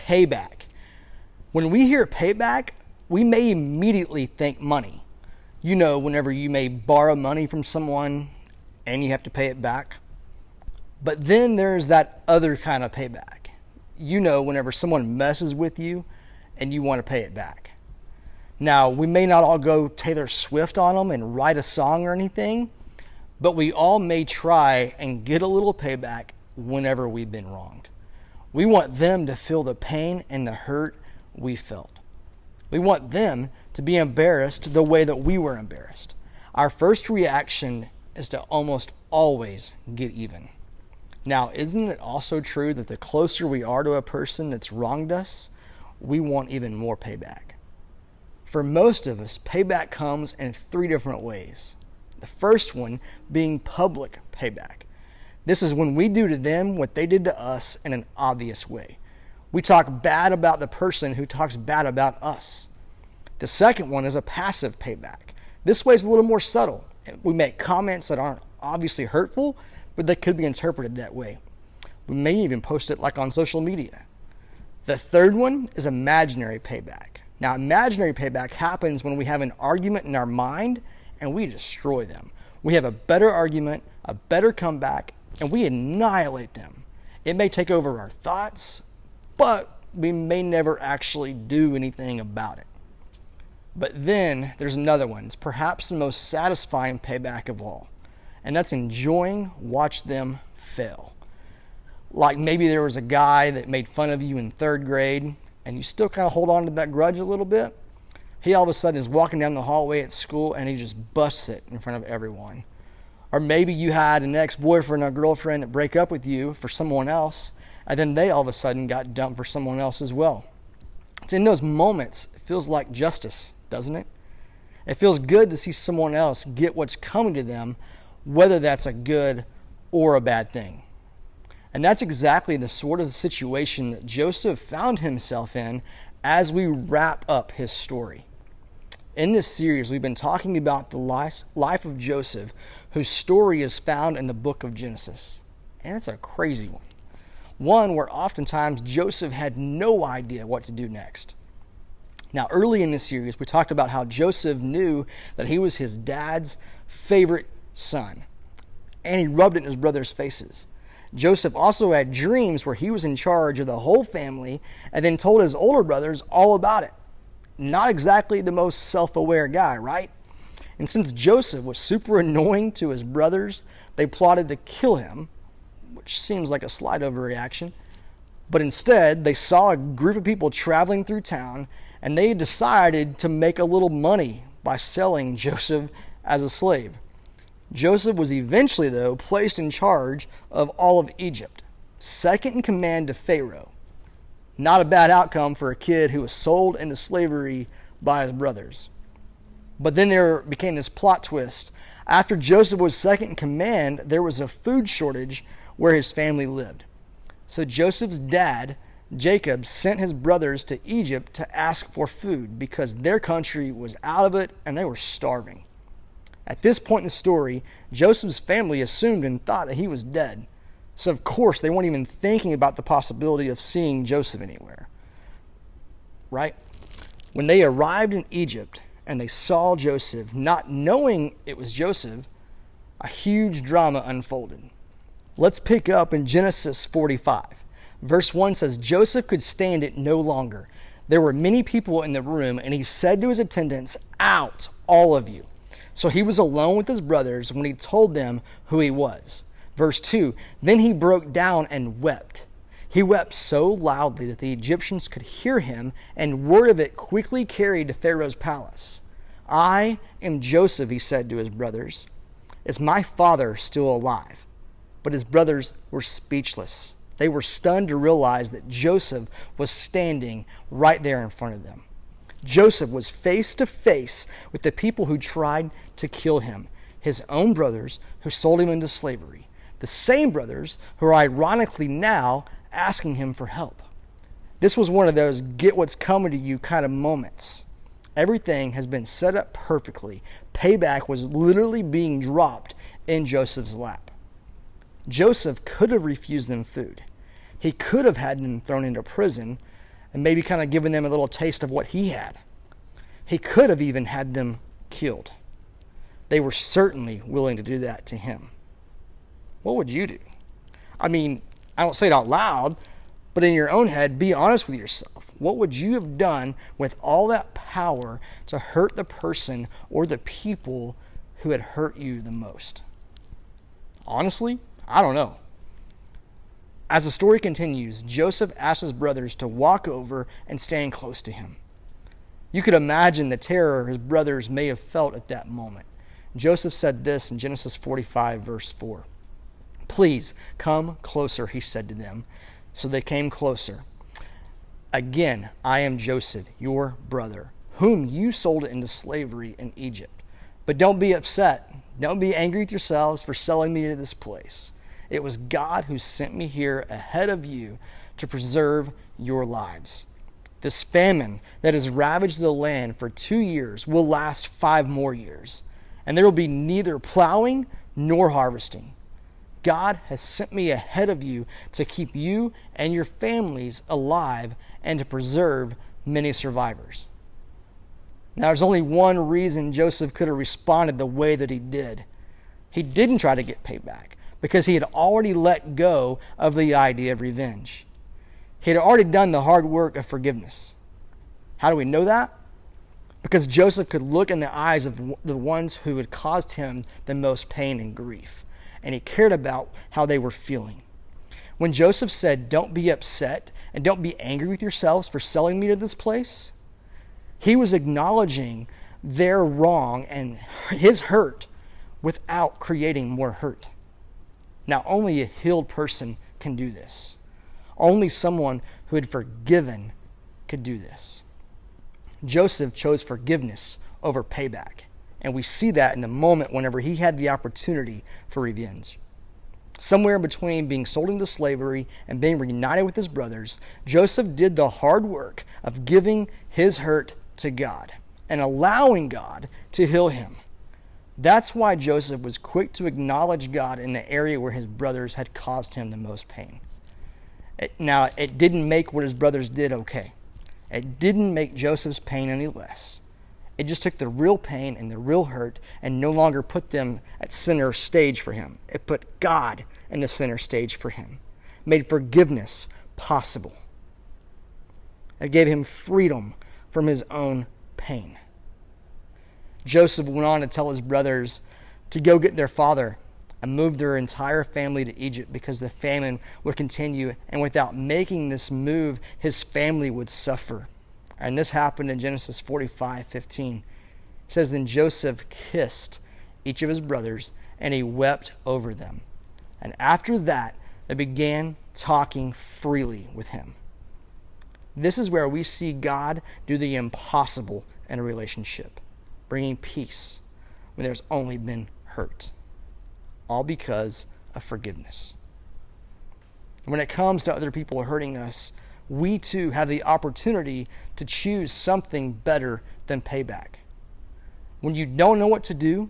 payback. When we hear payback, we may immediately think money. You know, whenever you may borrow money from someone and you have to pay it back. But then there's that other kind of payback. You know, whenever someone messes with you and you want to pay it back. Now, we may not all go Taylor Swift on them and write a song or anything, but we all may try and get a little payback whenever we've been wronged. We want them to feel the pain and the hurt we felt. We want them to be embarrassed the way that we were embarrassed. Our first reaction is to almost always get even. Now, isn't it also true that the closer we are to a person that's wronged us, we want even more payback? For most of us, payback comes in 3 different ways. The first one being public payback. This is when we do to them what they did to us in an obvious way. We talk bad about the person who talks bad about us. The second one is a passive payback. This way is a little more subtle. We make comments that aren't obviously hurtful, but they could be interpreted that way. We may even post it like on social media. The third one is imaginary payback. Now, imaginary payback happens when we have an argument in our mind and we destroy them. We have a better argument, a better comeback, and we annihilate them. It may take over our thoughts, but we may never actually do anything about it. But then there's another one. It's perhaps the most satisfying payback of all, and that's watch them fail. Like maybe there was a guy that made fun of you in 3rd grade, and you still kind of hold on to that grudge a little bit. He all of a sudden is walking down the hallway at school and he just busts it in front of everyone. Or maybe you had an ex-boyfriend or girlfriend that break up with you for someone else, and then they all of a sudden got dumped for someone else as well. It's in those moments, it feels like justice, doesn't it? It feels good to see someone else get what's coming to them, whether that's a good or a bad thing. And that's exactly the sort of situation that Joseph found himself in as we wrap up his story. In this series, we've been talking about the life of Joseph, whose story is found in the book of Genesis. And it's a crazy one. One where oftentimes Joseph had no idea what to do next. Now, early in this series, we talked about how Joseph knew that he was his dad's favorite son. And he rubbed it in his brothers' faces. Joseph also had dreams where he was in charge of the whole family and then told his older brothers all about it. Not exactly the most self-aware guy, right? And since Joseph was super annoying to his brothers, they plotted to kill him, which seems like a slight overreaction. But instead, they saw a group of people traveling through town, and they decided to make a little money by selling Joseph as a slave. Joseph was eventually, though, placed in charge of all of Egypt, second in command to Pharaoh. Not a bad outcome for a kid who was sold into slavery by his brothers. But then there became this plot twist. After Joseph was second in command, there was a food shortage where his family lived. So Joseph's dad, Jacob, sent his brothers to Egypt to ask for food because their country was out of it and they were starving. At this point in the story, Joseph's family assumed and thought that he was dead. So of course, they weren't even thinking about the possibility of seeing Joseph anywhere. Right? When they arrived in Egypt and they saw Joseph, not knowing it was Joseph, a huge drama unfolded. Let's pick up in Genesis 45. Verse 1 says, Joseph could stand it no longer. There were many people in the room, and he said to his attendants, "Out, all of you." So he was alone with his brothers when he told them who he was. Verse 2, then he broke down and wept. He wept so loudly that the Egyptians could hear him, and word of it quickly carried to Pharaoh's palace. "I am Joseph," he said to his brothers. "Is my father still alive?" But his brothers were speechless. They were stunned to realize that Joseph was standing right there in front of them. Joseph was face to face with the people who tried to kill him, his own brothers who sold him into slavery, the same brothers who are ironically now asking him for help. This was one of those get what's coming to you kind of moments. Everything has been set up perfectly. Payback was literally being dropped in Joseph's lap. Joseph could have refused them food. He could have had them thrown into prison, and maybe kind of given them a little taste of what he had. He could have even had them killed. They were certainly willing to do that to him. What would you do? I mean, I don't say it out loud, but in your own head, be honest with yourself. What would you have done with all that power to hurt the person or the people who had hurt you the most? Honestly, I don't know. As the story continues, Joseph asked his brothers to walk over and stand close to him. You could imagine the terror his brothers may have felt at that moment. Joseph said this in Genesis 45, verse 4. "Please come closer," he said to them. So they came closer. "Again, I am Joseph, your brother, whom you sold into slavery in Egypt. But don't be upset. Don't be angry with yourselves for selling me to this place. It was God who sent me here ahead of you to preserve your lives. This famine that has ravaged the land for 2 years will last 5 more years, and there will be neither plowing nor harvesting. God has sent me ahead of you to keep you and your families alive and to preserve many survivors." Now, there's only one reason Joseph could have responded the way that he did. He didn't try to get payback because he had already let go of the idea of revenge. He had already done the hard work of forgiveness. How do we know that? Because Joseph could look in the eyes of the ones who had caused him the most pain and grief, and he cared about how they were feeling. When Joseph said, "Don't be upset and don't be angry with yourselves for selling me to this place," he was acknowledging their wrong and his hurt without creating more hurt. Now, only a healed person can do this. Only someone who had forgiven could do this. Joseph chose forgiveness over payback, and we see that in the moment whenever he had the opportunity for revenge. Somewhere between being sold into slavery and being reunited with his brothers, Joseph did the hard work of giving his hurt to God and allowing God to heal him. That's why Joseph was quick to acknowledge God in the area where his brothers had caused him the most pain. Now, it didn't make what his brothers did okay. It didn't make Joseph's pain any less. It just took the real pain and the real hurt and no longer put them at center stage for him. It put God in the center stage for him. Made forgiveness possible. It gave him freedom from his own pain. Joseph went on to tell his brothers to go get their father and move their entire family to Egypt because the famine would continue, and without making this move, his family would suffer. And this happened in Genesis 45:15. It says, "Then Joseph kissed each of his brothers, and he wept over them. And after that, they began talking freely with him." This is where we see God do the impossible in a relationship, bringing peace when there's only been hurt, all because of forgiveness. When it comes to other people hurting us, we too have the opportunity to choose something better than payback. When you don't know what to do,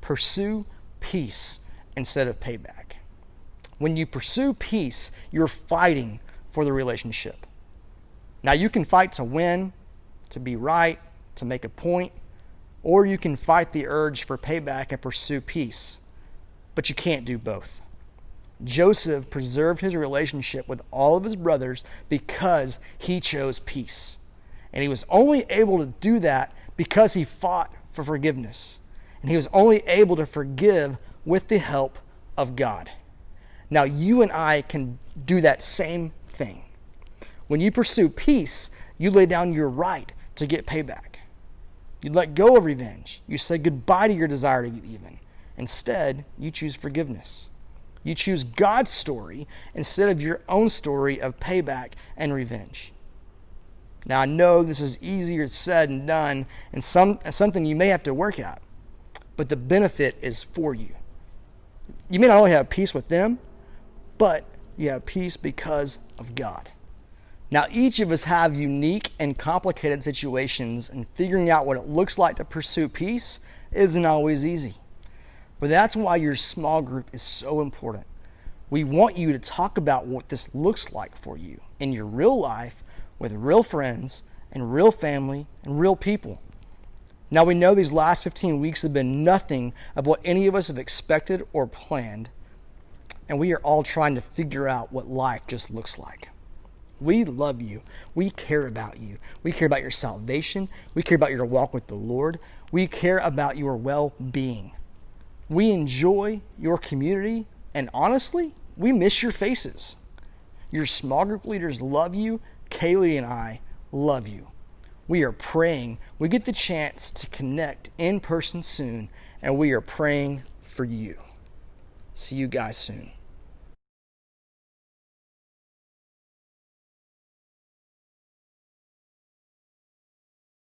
pursue peace instead of payback. When you pursue peace, you're fighting for the relationship. Now, you can fight to win, to be right, to make a point, or you can fight the urge for payback and pursue peace. But you can't do both. Joseph preserved his relationship with all of his brothers because he chose peace. And he was only able to do that because he fought for forgiveness. And he was only able to forgive with the help of God. Now, you and I can do that same thing. When you pursue peace, you lay down your right to get payback. You let go of revenge. You say goodbye to your desire to get even. Instead, you choose forgiveness. You choose God's story instead of your own story of payback and revenge. Now, I know this is easier said than done and something you may have to work at, but the benefit is for you. You may not only have peace with them, but you have peace because of God. Now, each of us have unique and complicated situations, and figuring out what it looks like to pursue peace isn't always easy. But that's why your small group is so important. We want you to talk about what this looks like for you in your real life with real friends and real family and real people. Now, we know these last 15 weeks have been nothing of what any of us have expected or planned, and we are all trying to figure out what life just looks like. We love you. We care about you. We care about your salvation. We care about your walk with the Lord. We care about your well-being. We enjoy your community, and honestly, we miss your faces. Your small group leaders love you. Kaylee and I love you. We are praying we get the chance to connect in person soon, and we are praying for you. See you guys soon.